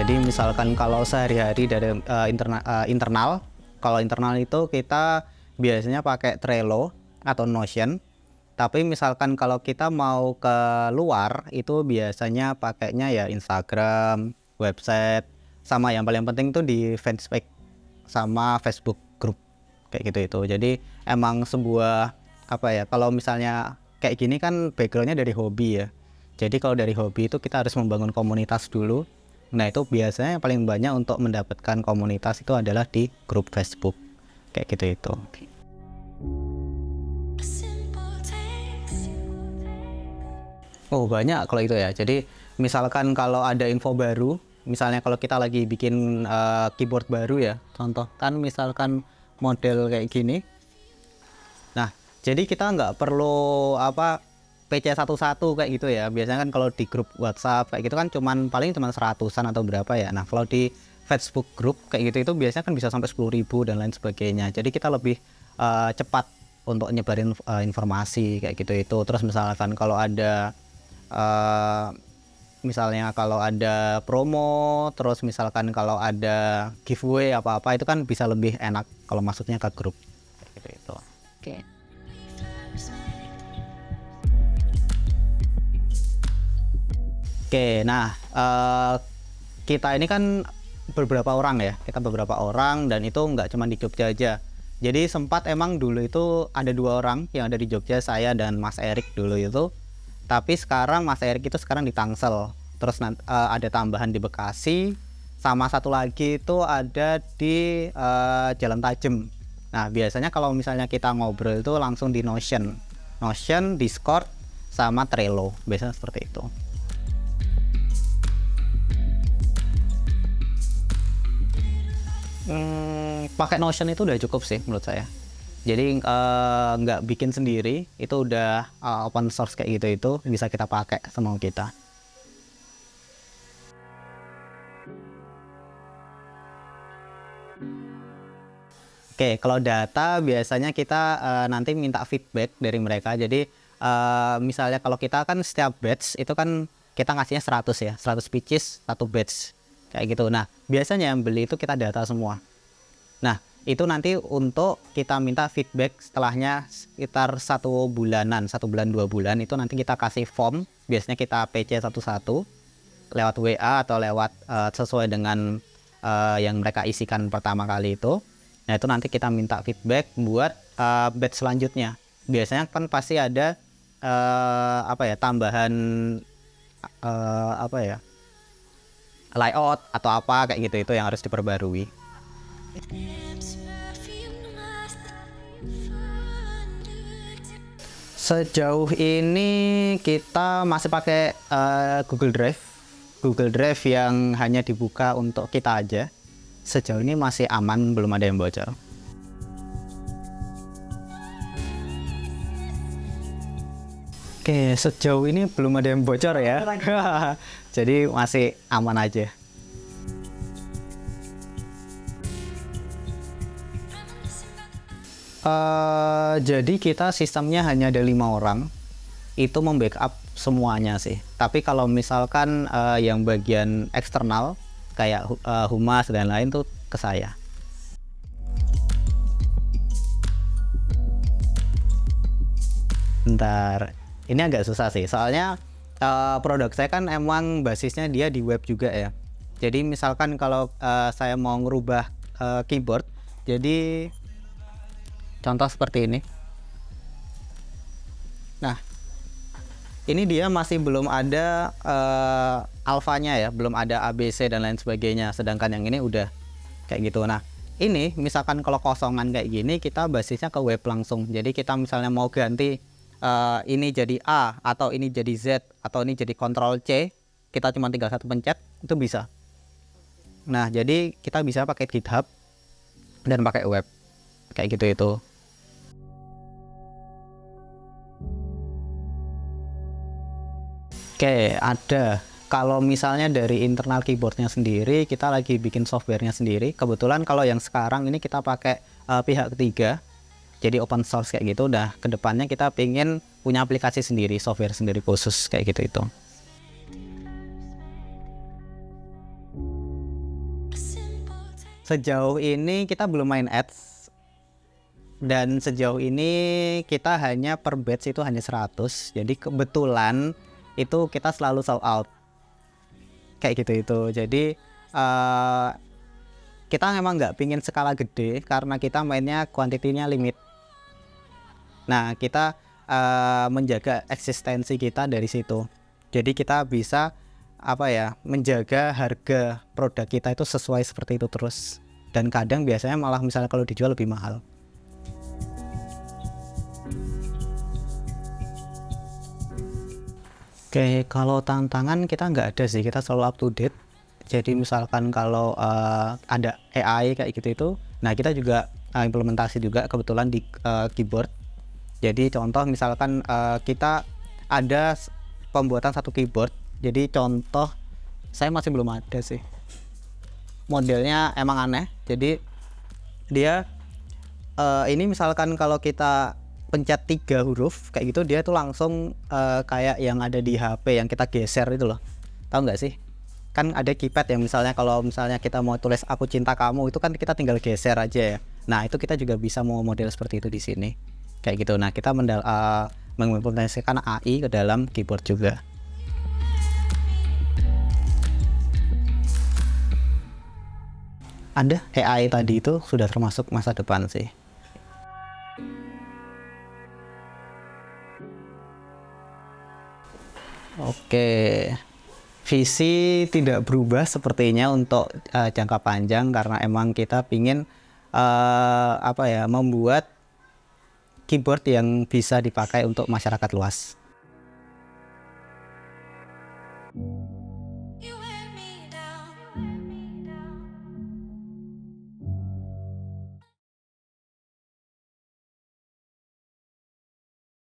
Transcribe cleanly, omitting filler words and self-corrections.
Jadi misalkan kalau sehari-hari dari internal, kalau internal itu kita biasanya pakai Trello atau Notion. Tapi misalkan kalau kita mau ke luar itu biasanya pakainya ya Instagram, website, sama yang paling penting tuh di fanspage sama Facebook group kayak gitu itu. Jadi emang sebuah apa ya, kalau misalnya kayak gini kan backgroundnya dari hobi ya. Jadi kalau dari hobi itu kita harus membangun komunitas dulu. Nah itu biasanya yang paling banyak untuk mendapatkan komunitas itu adalah di grup Facebook kayak gitu itu. Oh banyak kalau itu ya. Jadi misalkan kalau ada info baru, misalnya kalau kita lagi bikin keyboard baru ya, contoh kan misalkan model kayak gini. Nah jadi kita nggak perlu PC satu-satu kayak gitu ya. Biasanya kan kalau di grup WhatsApp kayak gitu kan paling cuman 100-an atau berapa ya. Nah kalau di Facebook group kayak gitu itu biasanya kan bisa sampai 10.000 dan lain sebagainya. Jadi kita lebih cepat untuk nyebarin informasi kayak gitu itu. Terus misalkan kalau ada misalnya kalau ada promo, terus misalkan kalau ada giveaway apa-apa itu kan bisa lebih enak kalau masuknya ke grup kayak gitu itu. Oke. Oke, nah kita ini kan beberapa orang ya, kita beberapa orang dan itu nggak cuma di Jogja aja. Jadi sempat emang dulu itu ada 2 orang yang ada di Jogja, saya dan Mas Erik dulu itu. Tapi sekarang Mas Erik itu sekarang di Tangsel. Terus ada tambahan di Bekasi, sama satu lagi itu ada di Jalan Tajem. Nah biasanya kalau misalnya kita ngobrol itu langsung di Notion, Discord, sama Trello, biasanya seperti itu. Pakai Notion itu udah cukup sih menurut saya. Jadi nggak bikin sendiri, itu udah open source kayak gitu, itu bisa kita pakai semau kita. Oke, kalau data biasanya kita nanti minta feedback dari mereka. Jadi misalnya kalau kita kan setiap batch itu kan kita ngasihnya 100 ya, 100 pitches, 1 batch kayak gitu. Nah biasanya yang beli itu kita data semua. Nah itu nanti untuk kita minta feedback setelahnya sekitar 1 bulanan, 1 bulan 2 bulan itu nanti kita kasih form. Biasanya kita PC satu-satu lewat WA atau lewat sesuai dengan yang mereka isikan pertama kali itu. Nah itu nanti kita minta feedback buat batch selanjutnya. Biasanya kan pasti ada tambahan layout atau apa kayak gitu, itu yang harus diperbarui. Sejauh ini kita masih pakai Google Drive yang hanya dibuka untuk kita aja. Sejauh ini masih aman, belum ada yang bocor. Oke, sejauh ini belum ada yang bocor ya. Jadi masih aman aja. Jadi kita sistemnya hanya ada 5 orang, itu membackup semuanya sih. Tapi kalau misalkan yang bagian eksternal kayak humas dan lain tuh ke saya. Bentar, ini agak susah sih, soalnya produk saya kan emang basisnya dia di web juga ya. Jadi misalkan kalau saya mau ngerubah keyboard, jadi contoh seperti ini. Nah, ini dia masih belum ada alfanya ya, belum ada ABC dan lain sebagainya. Sedangkan yang ini udah kayak gitu. Nah, ini misalkan kalau kosongan kayak gini, kita basisnya ke web langsung. Jadi kita misalnya mau ganti ini jadi A, atau ini jadi Z, atau ini jadi Ctrl C, kita cuma tinggal satu pencet, itu bisa. Nah, jadi kita bisa pakai GitHub dan pakai web kayak gitu itu. Oke, ada. Kalau misalnya dari internal keyboardnya sendiri, kita lagi bikin softwarenya sendiri. Kebetulan kalau yang sekarang ini kita pakai pihak ketiga, jadi open source kayak gitu. Udah kedepannya kita pengen punya aplikasi sendiri, software sendiri khusus kayak gitu itu. Sejauh ini kita belum main ads, dan sejauh ini kita hanya per batch itu hanya 100. Jadi kebetulan itu kita selalu sold out kayak gitu itu. Jadi kita memang nggak pingin skala gede karena kita mainnya kuantitinya limit. Nah, kita menjaga eksistensi kita dari situ. Jadi kita bisa menjaga harga produk kita itu sesuai seperti itu terus. Dan kadang biasanya malah misalnya kalau dijual lebih mahal. Oke, kalau tantangan kita nggak ada sih, kita selalu up to date. Jadi misalkan kalau ada AI kayak gitu itu, nah kita juga implementasi juga kebetulan di keyboard. Jadi contoh misalkan kita ada pembuatan satu keyboard. Jadi contoh saya masih belum ada sih. Modelnya emang aneh. Jadi dia ini misalkan kalau kita pencet 3 huruf kayak gitu, dia tuh langsung kayak yang ada di HP yang kita geser itu loh. Tahu nggak sih? Kan ada keypad yang misalnya kalau misalnya kita mau tulis aku cinta kamu itu kan kita tinggal geser aja ya. Nah, itu kita juga bisa mau model seperti itu di sini. Kayak gitu. Nah, kita mengimplementasikan AI ke dalam keyboard juga. Ada AI tadi itu sudah termasuk masa depan sih. Oke, visi tidak berubah sepertinya untuk jangka panjang karena emang kita pingin membuat keyboard yang bisa dipakai untuk masyarakat luas.